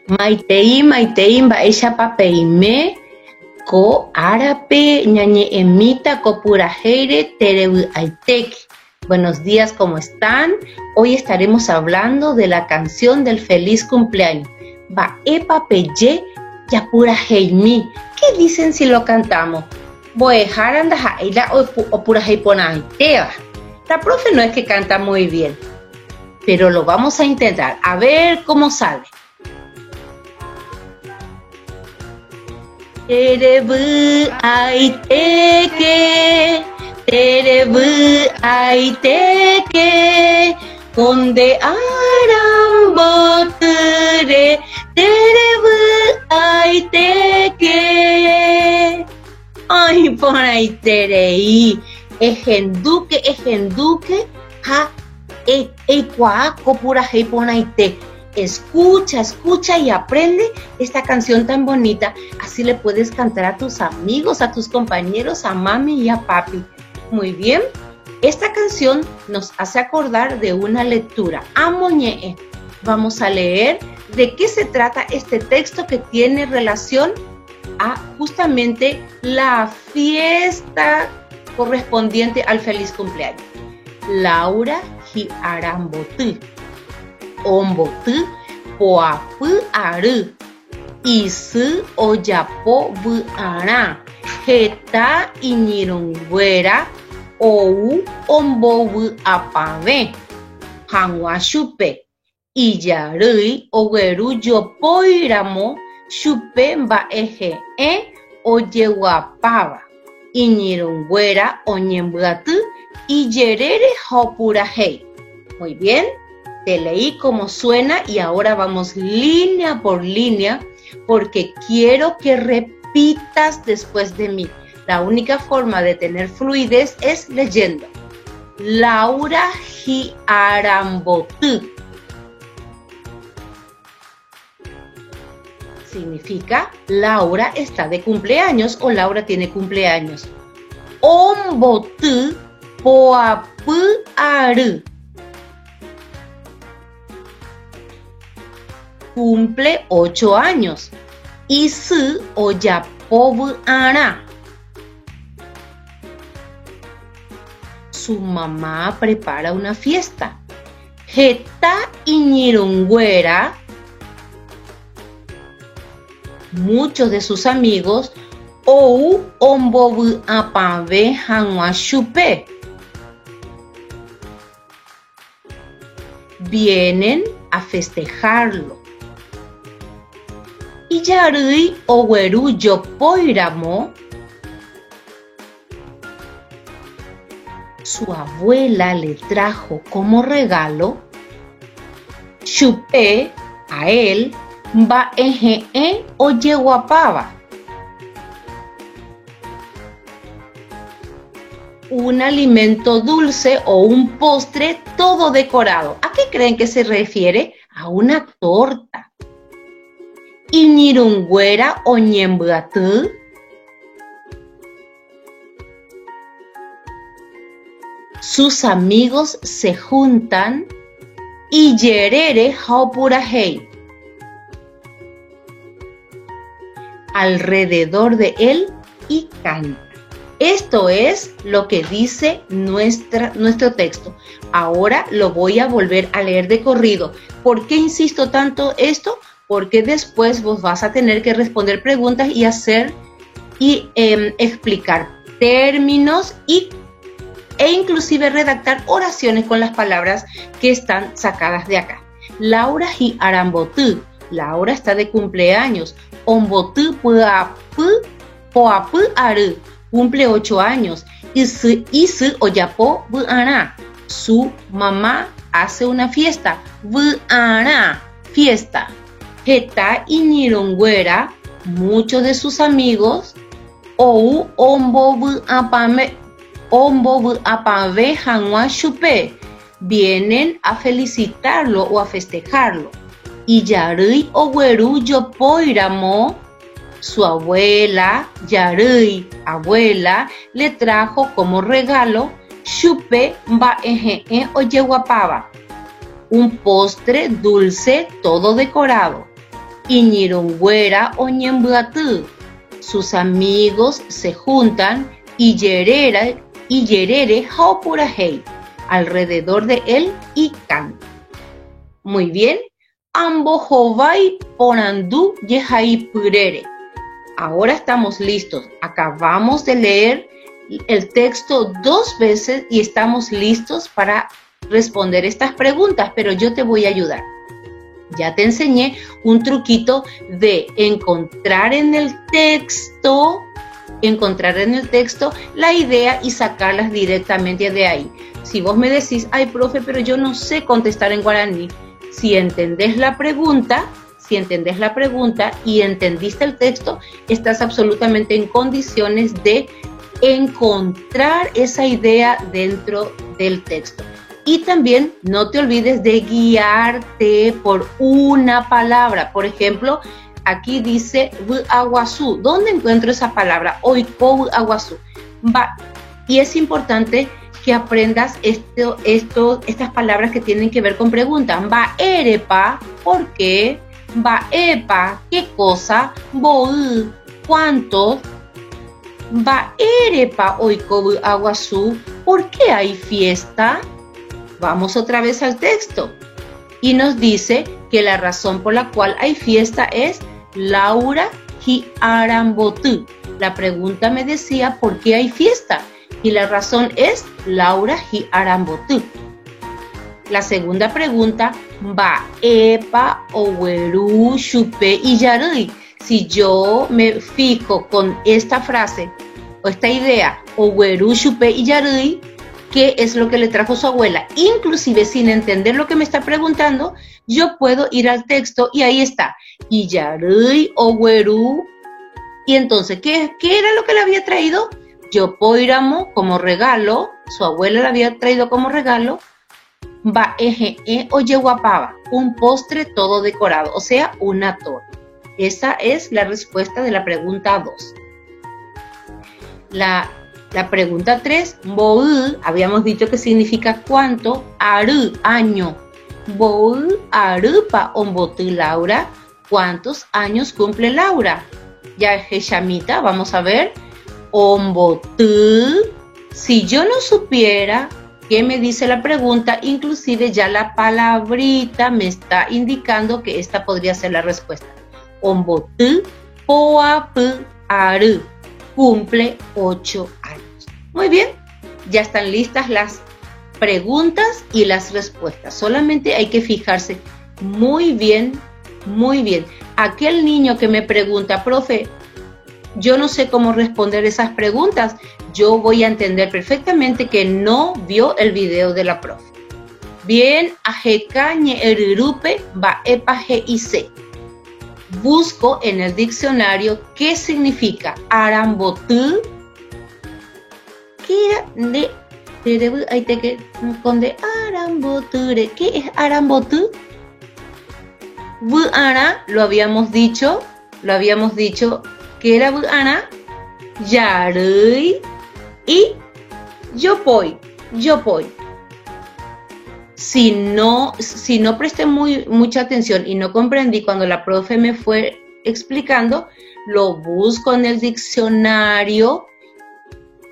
Maitei mba'éichapapeime ko árape ñañe'ẽmíta ko purahéire terevy'aitéke. Buenos días, ¿cómo están? Hoy estaremos hablando de la canción del feliz cumpleaños. Mba'épapeje japurahéimi. ¿Qué dicen si lo cantamos? Mbo'ehára ndaha'éila opurahéiporãitéva. La profe no es que canta muy bien, pero lo vamos a intentar. A ver cómo sale. Terevy'aitéke konde arambotyre terevy'aitéke. Ay, porãiterei ehenduke ha eikuaa ko purahéi porãite. Escucha y aprende esta canción tan bonita. Así le puedes cantar a tus amigos, a tus compañeros, a mami y a papi. Muy bien. Esta canción nos hace acordar de una lectura. Amoñe'e. Vamos a leer de qué se trata este texto que tiene relación a justamente la fiesta correspondiente al feliz cumpleaños. Laura hi aramboty. Omboty poapy ary, isy ojapo vy'arã, heta iñirũnguéra ou ombovy'apave hag̃ua chupe, ijarýi oguerujopóiramo chupe mba'ehe'ẽ ojeguapáva, iñirũnguéra oñembyaty ijerére ha opurahéi. Muy bien. Te leí cómo suena y ahora vamos línea por línea porque quiero que repitas después de mí. La única forma de tener fluidez es leyendo. Laura hi aramboty. Significa Laura está de cumpleaños o Laura tiene cumpleaños. Omboty poapy ary. Cumple 8 años. Isy ojapo vy'arã. Su mamá prepara una fiesta. Heta iñirũnguéra. Muchos de sus amigos ou ombovy'apave hag̃ua chupe. Vienen a festejarlo. Ijarýi oguerujopóiramo. Su abuela le trajo como regalo chupe a él mba'ehe'ẽ ojeguapáva. Un alimento dulce o un postre todo decorado. ¿A qué creen que se refiere? A una torta. Iñirũnguéra oñembyaty. Sus amigos se juntan. Ijerére ha opurahéi. Alrededor de él y canta. Esto es lo que dice nuestro texto. Ahora lo voy a volver a leer de corrido. ¿Por qué insisto tanto esto? Porque después vos vas a tener que responder preguntas y hacer y explicar términos e inclusive redactar oraciones con las palabras que están sacadas de acá. Laura hi aramboty. Laura está de cumpleaños. Omboty poapy ary. Cumple 8 años. Isy ojapo vy'arã. Su mamá hace una fiesta. Vy'arã, fiesta. Heta iñirũnguéra. Muchos de sus amigos. Ou ombovy'apave hag̃ua chupe. Vienen a felicitarlo o a festejarlo. Ijarýi oguerujopóiramo. Su abuela, Yarui, abuela, le trajo como regalo chupe ba eje oye guapaba. Un postre dulce todo decorado. Iñirongüera oñembuatú. Sus amigos se juntan y yerere haupurahei alrededor de él y canta. Muy bien. Ambohovai ponandú yehai purere. Ahora estamos listos. Acabamos de leer el texto 2 veces y estamos listos para responder estas preguntas, pero yo te voy a ayudar. Ya te enseñé un truquito de encontrar en el texto la idea y sacarlas directamente de ahí. Si vos me decís, ay, profe, pero yo no sé contestar en guaraní. Si entendés la pregunta y entendiste el texto, estás absolutamente en condiciones de encontrar esa idea dentro del texto. Y también no te olvides de guiarte por una palabra. Por ejemplo, aquí dice aguazú. ¿Dónde encuentro esa palabra? Oiko aguazú. Y es importante que aprendas estas palabras que tienen que ver con preguntas. Va erepa, ¿por qué? Va epa, ¿qué cosa? Boú, ¿cuántos? Va erepa oiko aguazú, ¿por qué hay fiesta? Vamos otra vez al texto. Y nos dice que la razón por la cual hay fiesta es Laura hi arambotú. La pregunta me decía, ¿por qué hay fiesta? Y la razón es Laura hi arambotú. La segunda pregunta, va epa oweru chupe y yarui. Si yo me fijo con esta frase o esta idea, oweru chupe y yarui, ¿qué es lo que le trajo su abuela? Inclusive sin entender lo que me está preguntando, yo puedo ir al texto y ahí está. Iyarui oweru. Y entonces, ¿qué era lo que le había traído? Yopoiramo como regalo, su abuela le había traído como regalo, va eje oye guapaba, un postre todo decorado, o sea, una torta. Esa es la respuesta de la pregunta 2. La pregunta 3, boú, habíamos dicho que significa cuánto, aru, año. Boú, arupa, ombotu, Laura, ¿cuántos años cumple Laura? Ya, Geshamita, vamos a ver. Ombotu, si yo no supiera qué me dice la pregunta, inclusive ya la palabrita me está indicando que esta podría ser la respuesta. Ombotu, poapu, aru, cumple 8 años. Muy bien, ya están listas las preguntas y las respuestas. Solamente hay que fijarse muy bien, muy bien. Aquel niño que me pregunta, profe, yo no sé cómo responder esas preguntas, yo voy a entender perfectamente que no vio el video de la profe. Bien, ajecañe erirupe va epaje y se. Busco en el diccionario qué significa arambotú. ¿Qué era ahí te que con de aramboture? ¿Qué es arambotú? Buana, lo habíamos dicho que era buana, yarui y yopoi. Si no presté mucha atención y no comprendí cuando la profe me fue explicando, lo busco en el diccionario.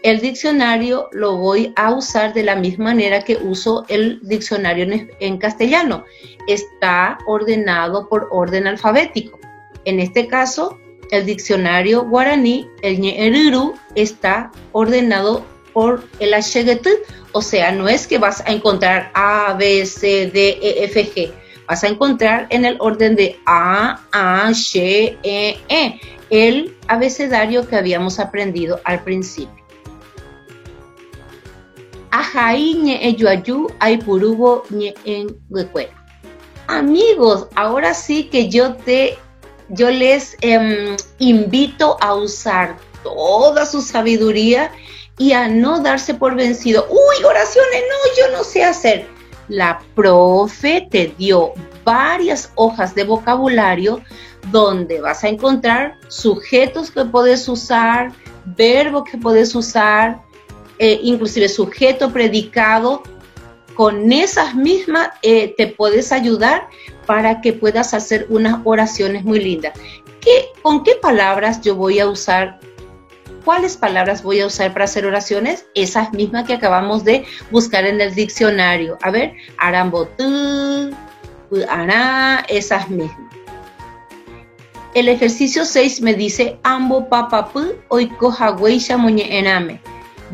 El diccionario lo voy a usar de la misma manera que uso el diccionario en castellano. Está ordenado por orden alfabético. En este caso, el diccionario guaraní, el ñeeriru, está ordenado por el Ashegetú, o sea, no es que vas a encontrar A, B, C, D, E, F, G, vas a encontrar en el orden de A, She, E, el abecedario que habíamos aprendido al principio. Ajaí ñe eyuayu aipurubo ñe en huecuera. Amigos, ahora sí que yo les invito a usar toda su sabiduría y a no darse por vencido. Uy, oraciones, no, yo no sé hacer. La profe te dio varias hojas de vocabulario donde vas a encontrar sujetos que puedes usar, verbos que puedes usar, inclusive sujeto, predicado. Con esas mismas te puedes ayudar para que puedas hacer unas oraciones muy lindas. ¿Con qué palabras yo voy a usar? ¿Cuáles palabras voy a usar para hacer oraciones? Esas mismas que acabamos de buscar en el diccionario. A ver, arambotú, ará, esas mismas. El ejercicio 6 me dice, ambo papapu oiko haweisha moñe ename.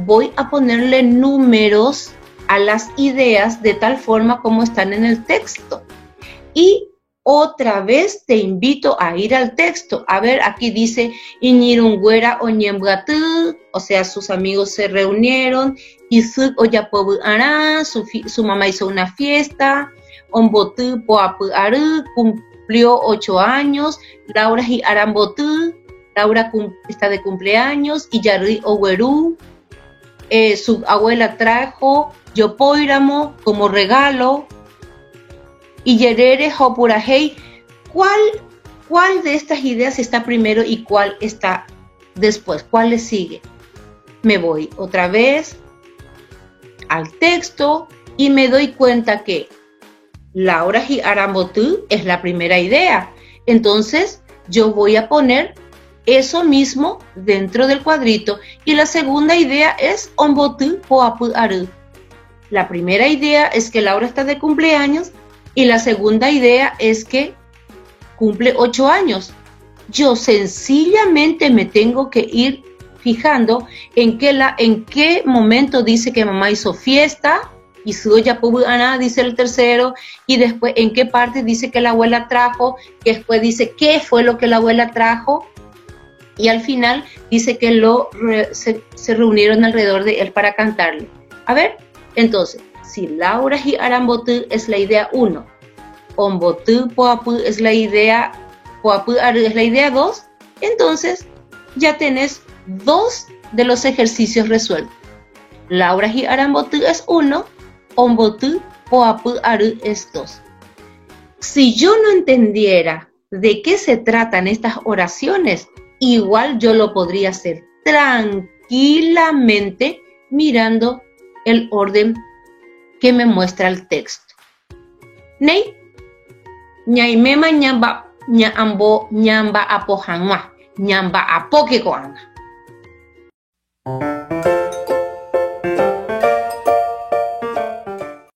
Voy a ponerle números a las ideas de tal forma como están en el texto. Y otra vez te invito a ir al texto. A ver, aquí dice, Iñirungüera oñembgatú, o sea, sus amigos se reunieron, y su oyapobu ará, su mamá hizo una fiesta, ombotú poapu arú, cumplió 8 años, Laura y arambotú, Laura está de cumpleaños, y Yarri owerú, su abuela trajo yopoíramo como regalo, y yerere hopurahei. ¿Cuál de estas ideas está primero y cuál está después? ¿Cuál le sigue? Me voy otra vez al texto y me doy cuenta que Laura y arambotú es la primera idea. Entonces yo voy a poner eso mismo dentro del cuadrito. Y la segunda idea es ombotú poapu aru. La primera idea es que Laura está de cumpleaños y la segunda idea es que cumple 8 años. Yo sencillamente me tengo que ir fijando en qué momento dice que mamá hizo fiesta, y su yapubu ana dice el tercero, y después en qué parte dice que la abuela trajo, que después dice qué fue lo que la abuela trajo, y al final dice que se reunieron alrededor de él para cantarle. A ver, entonces, si Laura y arambotú es la idea 1, ombotú poapu es la idea, poapu aru es la idea 2, entonces ya tenés 2 de los ejercicios resueltos. Laura y arambotú es 1, ombotú poapu aru es 2. Si yo no entendiera de qué se tratan estas oraciones, igual yo lo podría hacer tranquilamente mirando el orden que me muestra el texto. Nei, ñaimema ñamba ñamba apojanwa, ñamba apoke koanga.